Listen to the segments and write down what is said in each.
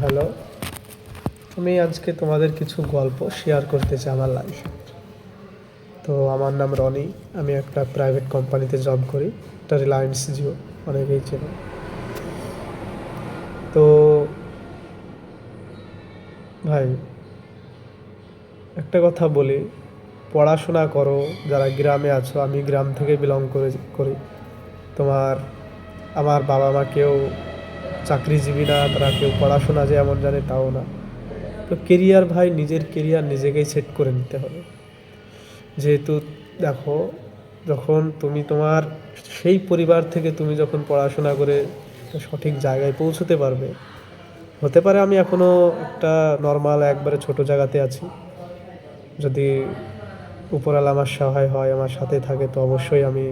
Hello, আমি আজকে তোমাদের কিছু গল্প শেয়ার করতে চাই আমার লাইফে। তো আমার নাম রনি, আমি একটা প্রাইভেট কোম্পানিতে জব করি, একটা রিলায়েন্স জিও, অনেকেই চেনো। তো ভাই, একটা কথা বলি, পড়াশোনা করো। যারা গ্রামে আছো, আমি গ্রাম থেকে বিলং করি। তোমার আমার বাবা মা কেউ চাকরিজীবী না, তারা কেউ পড়াশোনা যে এমন জানে তাও না। তো কেরিয়ার ভাই, নিজের কেরিয়ার নিজেকেই সেট করে নিতে হবে। যেহেতু দেখো, যখন তুমি তোমার সেই পরিবার থেকে তুমি যখন পড়াশোনা করে একটা সঠিক জায়গায় পৌঁছতে পারবে, হতে পারে আমি এখনও একটা নর্মাল একবারে ছোট জায়গাতে আছি, যদি উপরওয়ালা আমার সহায় হয়, আমার সাথে থাকে, তো অবশ্যই আমি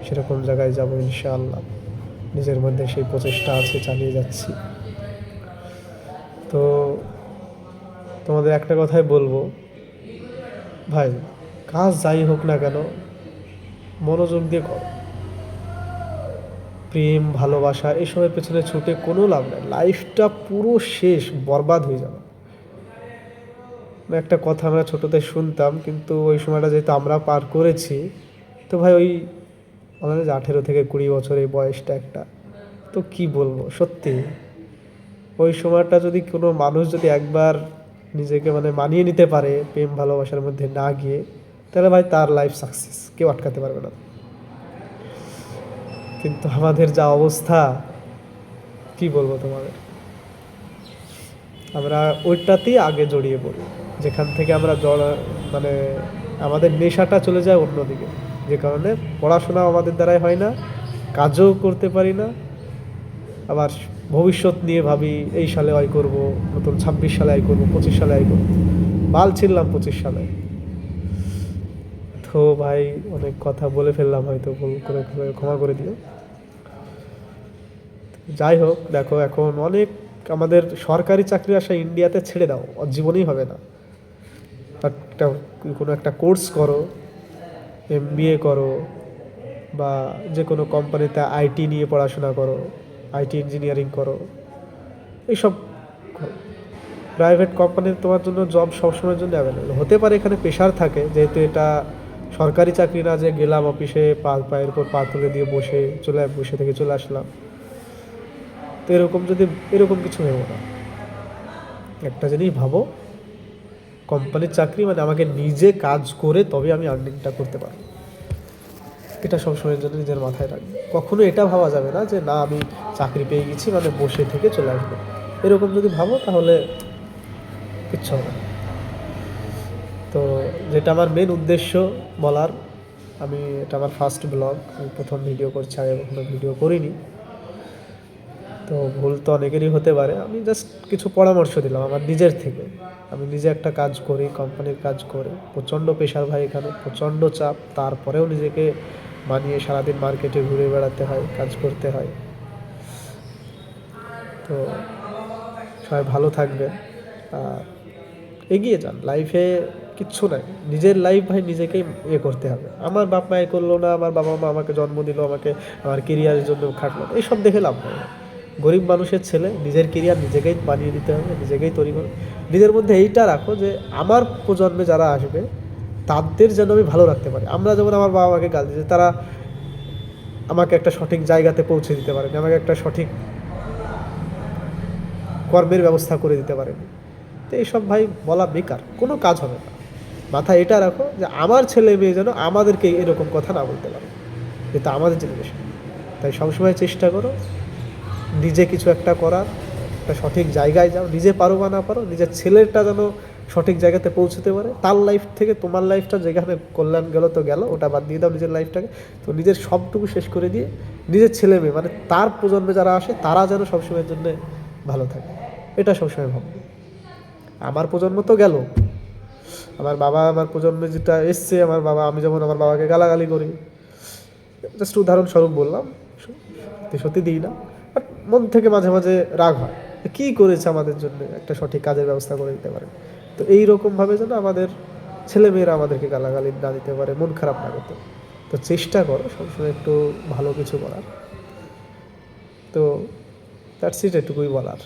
সেরকম জায়গায় যাব ইনশাআল্লাহ। নিজের মধ্যে সেই প্রচেষ্টা আছে, চালিয়ে যাচ্ছি। তো তোমাদের একটা কথাই বলবো ভাই, কাজ যাই হোক না কেন মনোযোগ দিয়ে করো। প্রেম ভালোবাসা এসবের পেছনে ছুটে কোনো লাভ নেই, লাইফটা পুরো শেষ, বরবাদ হয়ে যাবে। একটা কথা আমরা ছোটোতে শুনতাম, কিন্তু ওই সময়টা যেহেতু আমরা পার করেছি, তো ভাই ওই আমাদের যে 18 থেকে 20 বছর এই বয়সটা একটা, তো কি বলবো, সত্যি ওই সময়টা যদি কোনো মানুষ যদি একবার নিজেকে মানিয়ে নিতে পারে প্রেম ভালোবাসার মধ্যে না গিয়ে, তাহলে ভাই তার লাইফ সাকসেস, কেউ আটকাতে পারবে না। কিন্তু আমাদের যা অবস্থা, কি বলবো তোমাদের, আমরা ওইটাতেই আগে জড়িয়ে পড়ি, যেখান থেকে আমরা মানে আমাদের নেশাটা চলে যায় অন্যদিকে, যে কারণে পড়াশোনা আমাদের দ্বারাই হয় না, কাজও করতে পারি না। আবার ভবিষ্যৎ নিয়ে ভাবি, এই সালে আয় করব, নতুন 26 সালে আয় করবো, 25 সালে আয় করবো, বাল ছিলাম 25 সালে। তো ভাই, অনেক কথা বলে ফেললাম, হয়তো ভুল করে ক্ষমা করে দিও। যাই হোক, দেখো এখন অনেক আমাদের সরকারি চাকরি আসা ইন্ডিয়াতে ছেড়ে দাও, জীবনেই হবে না। একটা কোনো একটা কোর্স করো, MBA করো, বা যে কোনো কোম্পানিতে আইটি নিয়ে পড়াশোনা করো, আইটি ইঞ্জিনিয়ারিং করো, এইসব করো। প্রাইভেট কোম্পানির তোমার জন্য জব সবসময়ের জন্য অ্যাভেলেবেল হতে পারে, এখানে প্রেশার থাকে, যেহেতু এটা সরকারি চাকরি না যে গেলাম অফিসে পায়ের উপর পা তুলে দিয়ে বসে থেকে চলে আসলাম। তো এরকম কিছু ভেবো না। একটা জিনিস ভাবো, কোম্পানির চাকরি মানে আমাকে নিজে কাজ করে তবে আমি আর্নিংটা করতে পারবো, এটা সবসময়ের জন্য নিজের মাথায় রাখবে। কখনো এটা ভাবা যাবে না যে না, আমি চাকরি পেয়ে গেছি মানে বসে থেকে চলে আসবো। এরকম যদি ভাবো তাহলে কিচ্ছু হবে না। তো যেটা আমার মেন উদ্দেশ্য বলার, এটা আমার ফার্স্ট ব্লগ, আমি প্রথম ভিডিও করছি, আগে কখনো ভিডিও করিনি। তো ভুল তো অনেকেরই হতে পারে, আমি জাস্ট কিছু পরামর্শ দিলাম আমার নিজের থেকে। আমি নিজে একটা কাজ করি, কোম্পানির কাজ করি, প্রচণ্ড প্রেশার ভাই, এখানে প্রচণ্ড চাপ, তারপরেও নিজেকে মানিয়ে সারাদিন মার্কেটে ঘুরে বেড়াতে হয়, কাজ করতে হয়। তো সবাই ভালো থাকবেন আর এগিয়ে যান লাইফে। কিচ্ছু নাই, নিজের লাইফ ভাই নিজেকেই করতে হবে। আমার বাপ মা করলো না, আমার বাবা মা আমাকে জন্ম দিল, আমাকে আমার কেরিয়ারের জন্য খাটলো না, এইসব দেখে লাভ হয় না। গরিব মানুষের ছেলে, নিজের কেরিয়ার নিজেকেই বানিয়ে নিতে হবে, নিজেকেই তৈরি করবে। নিজের মধ্যে এইটা রাখো যে আমার প্রজন্মে যারা আসবে তাদের যেন আমি ভালো রাখতে পারি। আমরা যেমন আমার বাবা মাকে গাল দিয়েছি, তারা আমাকে একটা সঠিক জায়গাতে পৌঁছে দিতে পারেনি, আমাকে একটা সঠিক কর্মের ব্যবস্থা করে দিতে পারেনি। তো এইসব ভাই বলা বেকার, কোনো কাজ হবে না। মাথায় এটা রাখো যে আমার ছেলে মেয়ে যেন আমাদেরকে এরকম কথা না বলতে পারে, যেটা আমাদের জেনারেশন। তাই সবসময় চেষ্টা করো নিজে কিছু একটা করার, একটা সঠিক জায়গায় যাও, নিজে পারো বা না পারো, নিজের ছেলেটা যেন সঠিক জায়গাতে পৌঁছতে পারে। তার লাইফ থেকে তোমার লাইফটা যেখানে কল্যাণ গেল তো গেল, ওটা বাদ দিয়ে দাও নিজের লাইফটাকে। তো নিজের সবটুকু শেষ করে দিয়ে নিজের ছেলে মেয়ে তার প্রজন্মে যারা আসে তারা যেন সবসময়ের জন্য ভালো থাকে, এটা সবসময় ভাবো। আমার প্রজন্ম তো গেল, আমার প্রজন্মে যেটা এসছে, আমি যেমন আমার বাবাকে গালাগালি করি, জাস্ট উদাহরণস্বরূপ বললাম, সত্যি দিই না, বাট মন থেকে মাঝে মাঝে রাগ হয়, কী করেছে আমাদের জন্য, একটা সঠিক কাজের ব্যবস্থা করে দিতে পারে। তো এইরকমভাবে যেন আমাদের ছেলেমেয়েরা আমাদেরকে গালাগালি না দিতে পারে, মন খারাপ না করতে। তো চেষ্টা করো সবসময় একটু ভালো কিছু করার। তো দ্যাটস ইট, এটুকুই বলার।